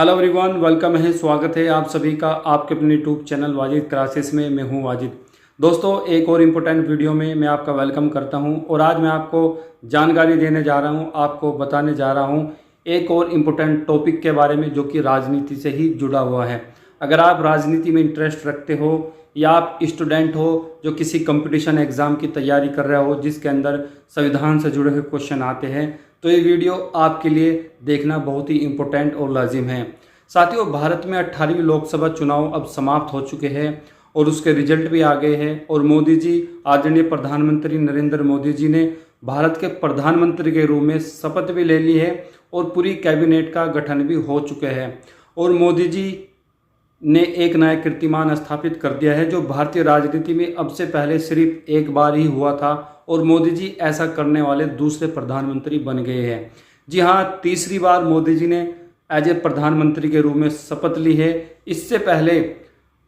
Hello everyone, welcome है, स्वागत है आप सभी का आपके अपने यूट्यूब चैनल वाजिद क्लासेस में। मैं हूं वाजिद। दोस्तों, एक और इम्पोर्टेंट वीडियो में मैं आपका वेलकम करता हूं और आज मैं आपको जानकारी देने जा रहा हूं, आपको बताने जा रहा हूं एक और इम्पोर्टेंट टॉपिक के बारे में जो कि राजनीति से ही जुड़ा हुआ है। अगर आप राजनीति में इंटरेस्ट रखते हो या आप स्टूडेंट हो जो किसी कंपटीशन एग्ज़ाम की तैयारी कर रहे हो जिसके अंदर संविधान से जुड़े हुए क्वेश्चन आते हैं, तो ये वीडियो आपके लिए देखना बहुत ही इम्पोर्टेंट और लाजिम है। साथियों, भारत में 18वीं लोकसभा चुनाव अब समाप्त हो चुके हैं और उसके रिजल्ट भी आ गए हैं और मोदी जी, आदरणीय प्रधानमंत्री नरेंद्र मोदी जी ने भारत के प्रधानमंत्री के रूप में शपथ भी ले ली है और पूरी कैबिनेट का गठन भी हो चुके हैं। और मोदी जी ने एक नया कीर्तिमान स्थापित कर दिया है जो भारतीय राजनीति में अब से पहले सिर्फ एक बार ही हुआ था और मोदी जी ऐसा करने वाले दूसरे प्रधानमंत्री बन गए हैं। जी हाँ, तीसरी बार मोदी जी ने एज ए प्रधानमंत्री के रूप में शपथ ली है। इससे पहले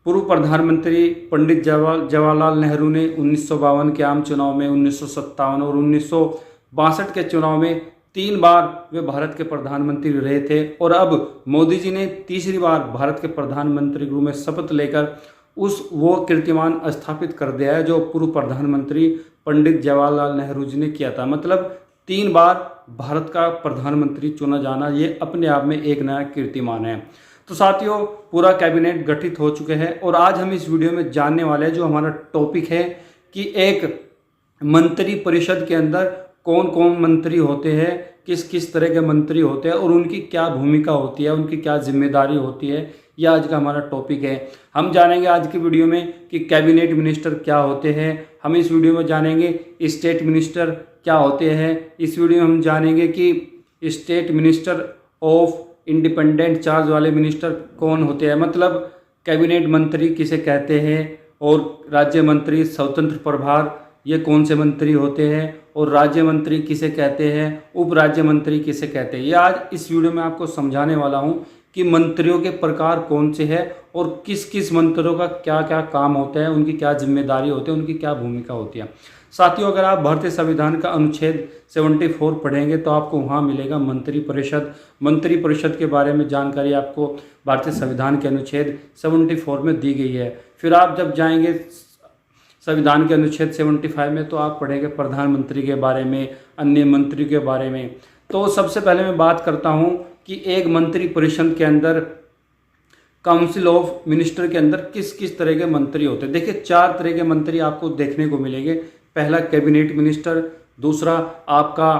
पूर्व प्रधानमंत्री पंडित जवाहरलाल नेहरू ने 1952 के आम चुनाव में, 1957 और 1962 के चुनाव में 3 बार वे भारत के प्रधानमंत्री रहे थे और अब मोदी जी ने तीसरी बार भारत के प्रधानमंत्री के रूप में शपथ लेकर वो कीर्तिमान स्थापित कर दिया है जो पूर्व प्रधानमंत्री पंडित जवाहरलाल नेहरू जी ने किया था। मतलब 3 बार भारत का प्रधानमंत्री चुना जाना, ये अपने आप में एक नया कीर्तिमान है। तो साथियों, पूरा कैबिनेट गठित हो चुके हैं और आज हम इस वीडियो में जानने वाले हैं, जो हमारा टॉपिक है कि एक मंत्री परिषद के अंदर कौन कौन मंत्री होते हैं, किस किस तरह के मंत्री होते हैं और उनकी क्या भूमिका होती है, उनकी क्या जिम्मेदारी होती है। यह आज का हमारा टॉपिक है। हम जानेंगे आज की वीडियो में कि कैबिनेट मिनिस्टर क्या होते हैं। हम इस वीडियो में जानेंगे स्टेट मिनिस्टर क्या होते हैं। इस वीडियो में हम जानेंगे कि state minister of independent charge वाले मिनिस्टर कौन होते हैं, मतलब कैबिनेट मंत्री किसे कहते हैं, और राज्य मंत्री स्वतंत्र प्रभार ये कौन से मंत्री होते हैं, और राज्य मंत्री किसे कहते हैं, उप राज्य मंत्री किसे कहते हैं। ये आज इस वीडियो में आपको समझाने वाला हूँ कि मंत्रियों के प्रकार कौन से हैं और किस किस मंत्रियों का क्या क्या काम होता है, उनकी क्या जिम्मेदारी होती है, उनकी क्या भूमिका होती है। साथियों, अगर आप भारतीय संविधान का अनुच्छेद 74 पढ़ेंगे तो आपको वहाँ मिलेगा मंत्री परिषद। मंत्री परिषद के बारे में जानकारी आपको भारतीय संविधान के अनुच्छेद 74 में दी गई है। फिर आप जब जाएंगे संविधान के अनुच्छेद 75 में तो आप पढ़ेंगे प्रधानमंत्री के बारे में, अन्य मंत्री के बारे में। तो सबसे पहले मैं बात करता हूं कि एक मंत्री परिषद के अंदर, काउंसिल ऑफ मिनिस्टर के अंदर किस किस तरह के मंत्री होते हैं। देखिए, 4 तरह के मंत्री आपको देखने को मिलेंगे। पहला कैबिनेट मिनिस्टर, दूसरा आपका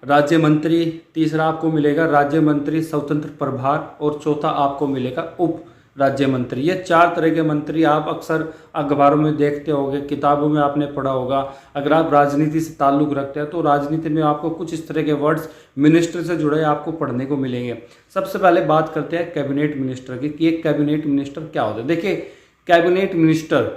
राज्य मंत्री, तीसरा आपको मिलेगा राज्य मंत्री स्वतंत्र प्रभार और चौथा आपको मिलेगा उप राज्य मंत्री। ये 4 तरह के मंत्री आप अक्सर अखबारों में देखते होंगे, किताबों में आपने पढ़ा होगा। अगर आप राजनीति से ताल्लुक़ रखते हैं तो राजनीति में आपको कुछ इस तरह के वर्ड्स मिनिस्टर से जुड़े आपको पढ़ने को मिलेंगे। सबसे पहले बात करते हैं कैबिनेट मिनिस्टर की कि एक कैबिनेट मिनिस्टर क्या होता है। देखिए, कैबिनेट मिनिस्टर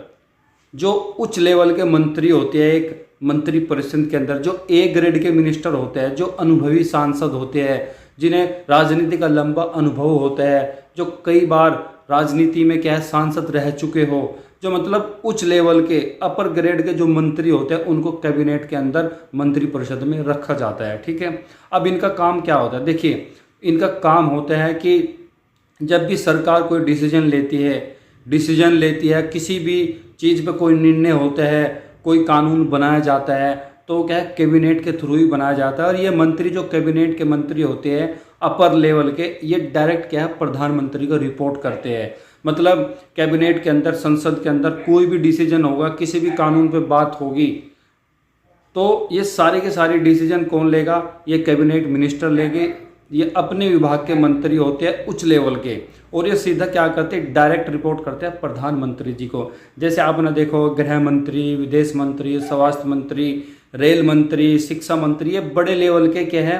जो उच्च लेवल के मंत्री होते हैं एक मंत्री परिषद के अंदर, जो ए ग्रेड के मिनिस्टर होते हैं, जो अनुभवी सांसद होते हैं, जिन्हें राजनीति का लंबा अनुभव होता है, जो कई बार राजनीति में क्या है सांसद रह चुके हो, जो मतलब उच्च लेवल के अपर ग्रेड के जो मंत्री होते हैं, उनको कैबिनेट के अंदर मंत्री परिषद में रखा जाता है। ठीक है, अब इनका काम क्या होता है। देखिए, इनका काम होता है कि जब भी सरकार कोई डिसीजन लेती है, किसी भी चीज़ पे कोई निर्णय होता है, कोई कानून बनाया जाता है, तो क्या है कैबिनेट के थ्रू ही बनाया जाता है। और ये मंत्री जो कैबिनेट के मंत्री होते हैं अपर लेवल के, ये डायरेक्ट क्या है प्रधानमंत्री को रिपोर्ट करते हैं। मतलब कैबिनेट के अंदर, संसद के अंदर कोई भी डिसीजन होगा, किसी भी कानून पे बात होगी, तो ये सारे के सारे डिसीजन कौन लेगा, ये कैबिनेट मिनिस्टर लेंगे। ये अपने विभाग के मंत्री होते हैं उच्च लेवल के और ये सीधा क्या करते हैं, डायरेक्ट रिपोर्ट करते हैं प्रधानमंत्री जी को। जैसे आपने देखो, गृह मंत्री, विदेश मंत्री, स्वास्थ्य मंत्री, रेल मंत्री, शिक्षा मंत्री, ये बड़े लेवल के क्या है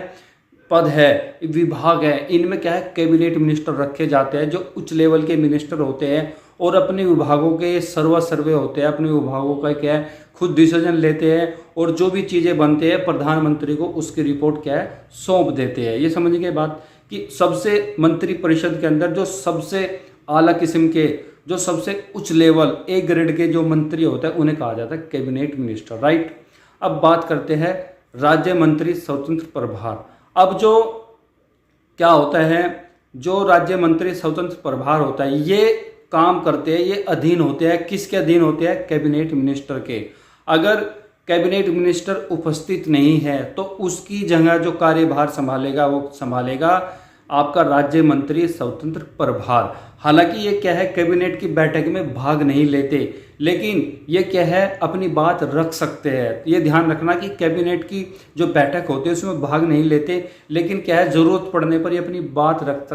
पद है, विभाग है। इनमें क्या है कैबिनेट मिनिस्टर रखे जाते हैं जो उच्च लेवल के मिनिस्टर होते हैं और अपने विभागों के सर्वे होते हैं, अपने विभागों का क्या है खुद डिसीजन लेते हैं और जो भी चीज़ें बनते हैं प्रधानमंत्री को उसकी रिपोर्ट क्या है सौंप देते हैं। ये समझ गए बात कि सबसे मंत्री परिषद के अंदर जो सबसे आला किस्म के, जो सबसे उच्च लेवल ए ग्रेड के जो मंत्री होते हैं उन्हें कहा जाता है कैबिनेट मिनिस्टर, राइट। अब बात करते हैं राज्य मंत्री स्वतंत्र प्रभार। अब जो क्या होता है जो राज्य मंत्री स्वतंत्र प्रभार होता है, ये काम करते हैं, ये अधीन होते हैं, किसके अधीन होते हैं? कैबिनेट मिनिस्टर के। अगर कैबिनेट मिनिस्टर उपस्थित नहीं है तो उसकी जगह जो कार्यभार संभालेगा वो संभालेगा आपका राज्य मंत्री स्वतंत्र प्रभार। हालांकि ये क्या है, कैबिनेट की बैठक में भाग नहीं लेते, लेकिन ये क्या है, अपनी बात रख सकते हैं। ये ध्यान रखना कि कैबिनेट की जो बैठक होती है उसमें भाग नहीं लेते, लेकिन क्या है, जरूरत पड़ने पर ये अपनी बात रख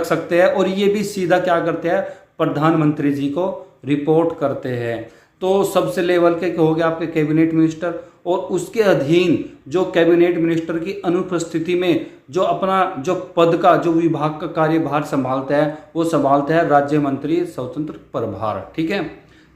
सकते हैं और ये भी सीधा क्या करते हैं, प्रधानमंत्री जी को रिपोर्ट करते हैं। तो सबसे लेवल के हो गए आपके कैबिनेट मिनिस्टर, और उसके अधीन जो कैबिनेट मिनिस्टर की अनुपस्थिति में जो अपना जो पद का जो विभाग का कार्यभार संभालता है वो संभालता है राज्य मंत्री स्वतंत्र प्रभार। ठीक है,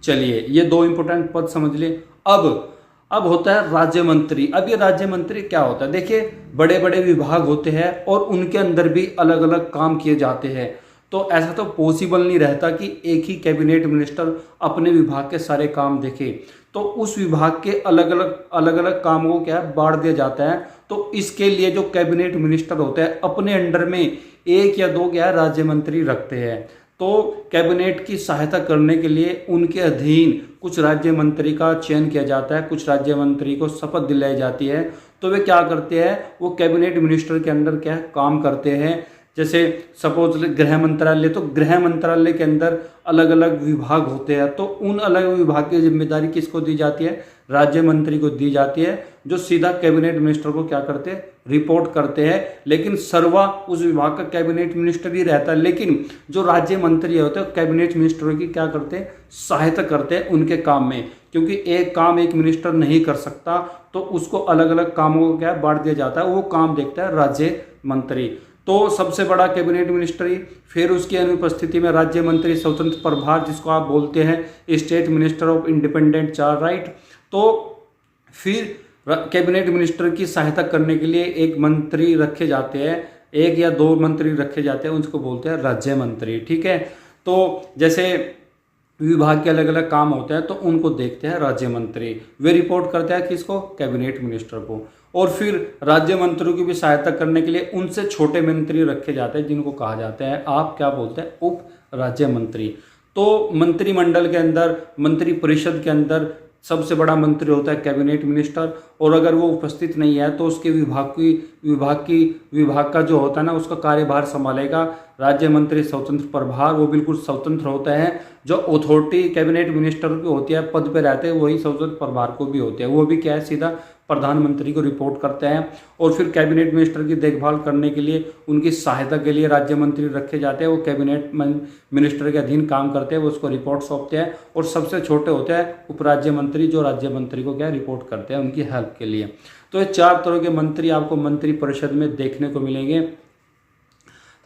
चलिए ये दो इंपॉर्टेंट पद समझ लिए। अब होता है राज्य मंत्री। अब ये राज्य मंत्री क्या होता है, देखिए बड़े बड़े विभाग होते हैं और उनके अंदर भी अलग अलग काम किए जाते हैं। तो ऐसा तो पॉसिबल नहीं रहता कि एक ही कैबिनेट मिनिस्टर अपने विभाग के सारे काम देखे, तो उस विभाग के अलग अलग कामों को क्या बांट दिया जाता है। तो इसके लिए जो कैबिनेट मिनिस्टर होते हैं अपने अंडर में एक या दो क्या राज्य मंत्री रखते हैं। तो कैबिनेट की सहायता करने के लिए उनके अधीन कुछ राज्य मंत्री का चयन किया जाता है, कुछ राज्य मंत्री को शपथ दिलाई जाती है। तो वे क्या करते हैं, वो कैबिनेट मिनिस्टर के अंदर क्या काम करते हैं। जैसे सपोज गृह मंत्रालय, तो गृह मंत्रालय के अंदर अलग अलग विभाग होते हैं, तो उन अलग विभाग की जिम्मेदारी किसको दी जाती है, राज्य मंत्री को दी जाती है, जो सीधा कैबिनेट मिनिस्टर को क्या करते हैं, रिपोर्ट करते हैं। लेकिन सर्वा उस विभाग का कैबिनेट मिनिस्टर ही रहता है, लेकिन जो राज्य मंत्री होते हैं कैबिनेट मिनिस्टरों की क्या करते हैं, सहायता करते हैं उनके काम में, क्योंकि एक काम एक मिनिस्टर नहीं कर सकता, तो उसको अलग अलग कामों को क्या बांट दिया जाता है, वो काम देखता है राज्य मंत्री। तो सबसे बड़ा कैबिनेट मिनिस्ट्री, फिर उसकी अनुपस्थिति में राज्य मंत्री स्वतंत्र प्रभार, जिसको आप बोलते हैं state minister of independent charge, right. तो फिर कैबिनेट मिनिस्टर की सहायता करने के लिए एक मंत्री रखे जाते हैं, एक या दो मंत्री रखे जाते हैं, उनको बोलते हैं राज्य मंत्री। ठीक है, तो जैसे विभाग के अलग अलग काम होते हैं तो उनको देखते हैं राज्य मंत्री, वे रिपोर्ट करते हैं किसको, कैबिनेट मिनिस्टर को। और फिर राज्य मंत्रियों की भी सहायता करने के लिए उनसे छोटे मंत्री रखे जाते हैं, जिनको कहा जाता है, आप क्या बोलते हैं, उप राज्य मंत्री। तो मंत्रिमंडल के अंदर, मंत्री परिषद के अंदर सबसे बड़ा मंत्री होता है कैबिनेट मिनिस्टर, और अगर वो उपस्थित नहीं है तो उसके विभाग का जो होता है ना, उसका कार्यभार संभालेगा राज्य मंत्री स्वतंत्र प्रभार। वो बिल्कुल स्वतंत्र होता है, जो अथॉरिटी कैबिनेट मिनिस्टर की होती है, पद पे रहते हैं, वही स्वतंत्र प्रभार को भी होती है। वो भी क्या है, सीधा प्रधानमंत्री को रिपोर्ट करते हैं। और फिर कैबिनेट मिनिस्टर की देखभाल करने के लिए, उनकी सहायता के लिए राज्य मंत्री रखे जाते हैं, वो कैबिनेट मिनिस्टर के अधीन काम करते हैं, वो उसको रिपोर्ट सौंपते हैं। और सबसे छोटे होते हैं उपराज्य मंत्री, जो राज्य मंत्री को क्या रिपोर्ट करते हैं उनकी हेल्प के लिए। तो ये चार तरह के मंत्री आपको मंत्री परिषद में देखने को मिलेंगे।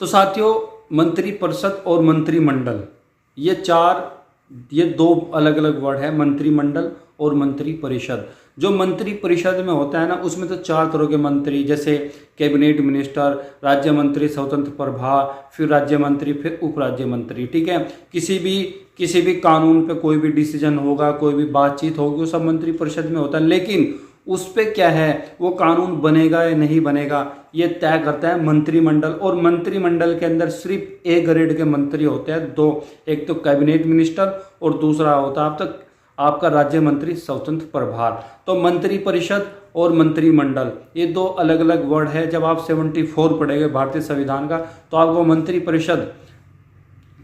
तो साथियों, मंत्री परिषद और मंत्रिमंडल, ये दो अलग अलग वर्ड है, मंत्रिमंडल और मंत्री परिषद। जो मंत्री परिषद में होता है ना, उसमें तो चार तरह के मंत्री, जैसे कैबिनेट मिनिस्टर, राज्य मंत्री स्वतंत्र प्रभार, फिर राज्य मंत्री, फिर उपराज्य मंत्री। ठीक है, किसी भी कानून पे कोई भी डिसीजन होगा, कोई भी बातचीत होगी, वो सब मंत्री परिषद में होता है। लेकिन उस पे क्या है, वो कानून बनेगा या नहीं बनेगा, ये तय करता है मंत्रिमंडल। और मंत्रिमंडल के अंदर सिर्फ एक ग्रेड के मंत्री होते हैं, दो, एक तो कैबिनेट मिनिस्टर और दूसरा होता है अब तक आपका राज्य मंत्री स्वतंत्र प्रभार। तो मंत्री परिषद और मंत्रिमंडल, ये दो अलग अलग वर्ड है। जब आप 74 पढ़ेंगे भारतीय संविधान का, तो आपको मंत्री परिषद,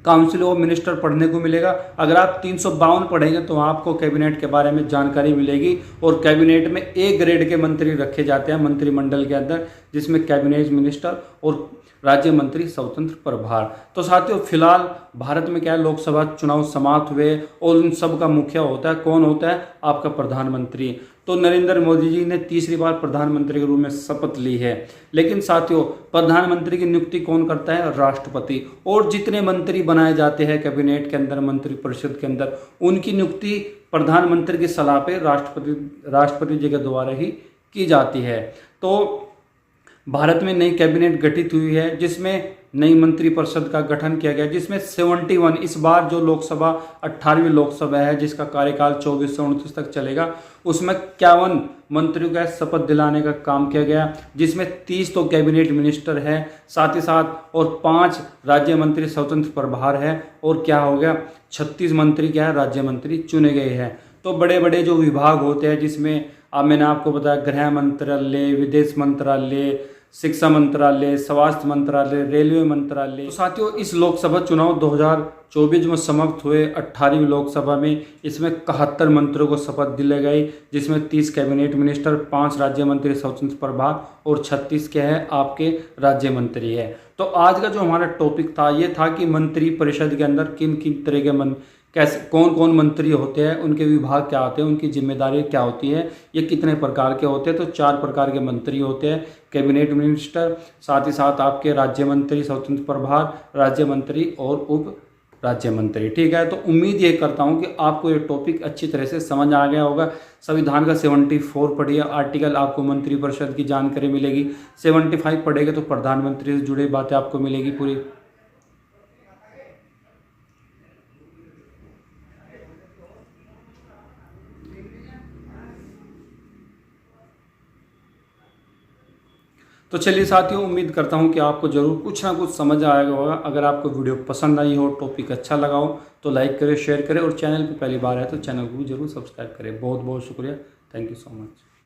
काउंसिल ऑफ मिनिस्टर पढ़ने को मिलेगा। अगर आप 352 पढ़ेंगे तो आपको कैबिनेट के बारे में जानकारी मिलेगी। और कैबिनेट में ए ग्रेड के मंत्री रखे जाते हैं मंत्रिमंडल के अंदर, जिसमें कैबिनेट मिनिस्टर और राज्य मंत्री स्वतंत्र प्रभार। तो साथियों, फिलहाल भारत में क्या है, लोकसभा चुनाव समाप्त हुए और उन सब का मुखिया होता है, कौन होता है, आपका प्रधानमंत्री। तो नरेंद्र मोदी जी ने तीसरी बार प्रधानमंत्री के रूप में शपथ ली है। लेकिन साथियों, प्रधानमंत्री की नियुक्ति कौन करता है, राष्ट्रपति। और जितने मंत्री बनाए जाते हैं कैबिनेट के अंदर, मंत्री परिषद के अंदर, उनकी नियुक्ति प्रधानमंत्री की सलाह पे राष्ट्रपति जी के द्वारा ही की जाती है। तो भारत में नई कैबिनेट गठित हुई है, जिसमें नई मंत्रिपरिषद का गठन किया गया, जिसमें 71 इस बार जो लोकसभा 18वीं लोकसभा है जिसका कार्यकाल 24 से 29 तक चलेगा, उसमें 51 मंत्रियों का शपथ दिलाने का काम किया गया, जिसमें 30 तो कैबिनेट मिनिस्टर है, साथ ही साथ और 5 राज्य मंत्री स्वतंत्र प्रभार है, और क्या हो गया 36 मंत्री क्या है राज्य मंत्री चुने गए हैं। तो बड़े बड़े जो विभाग होते हैं, जिसमें अब मैंने आपको बताया गृह मंत्रालय, विदेश मंत्रालय, शिक्षा मंत्रालय, स्वास्थ्य मंत्रालय, रेलवे मंत्रालय। तो साथियों, इस लोकसभा चुनाव 2024 में समाप्त हुए 18वीं लोकसभा में इसमें 71 मंत्रियों को शपथ दिलाई गई, जिसमें 30 कैबिनेट मिनिस्टर, 5 राज्य मंत्री स्वतंत्र प्रभार और 36 क्या है आपके राज्य मंत्री है। तो आज का जो हमारा टॉपिक था ये था कि मंत्री परिषद के अंदर किन किन तरह के कैसे कौन कौन मंत्री होते हैं, उनके विभाग क्या होते हैं, उनकी जिम्मेदारी क्या होती है, ये कितने प्रकार के होते हैं। तो 4 प्रकार के मंत्री होते हैं, कैबिनेट मिनिस्टर, साथ ही साथ आपके राज्य मंत्री स्वतंत्र प्रभार, राज्य मंत्री और उप राज्य मंत्री। ठीक है, तो उम्मीद ये करता हूँ कि आपको ये टॉपिक अच्छी तरह से समझ आ गया होगा। संविधान का 74 पढ़िए, आर्टिकल आपको मंत्रिपरिषद की जानकारी मिलेगी। 75 पढ़ेंगे तो प्रधानमंत्री से जुड़ी बातें आपको मिलेगी पूरी। तो चलिए साथियों, उम्मीद करता हूं कि आपको ज़रूर कुछ ना कुछ समझ आएगा होगा। अगर आपको वीडियो पसंद आई हो, टॉपिक अच्छा लगा हो, तो लाइक करें, शेयर करें, और चैनल पे पहली बार है तो चैनल को भी जरूर सब्सक्राइब करें। बहुत बहुत शुक्रिया। Thank you so much.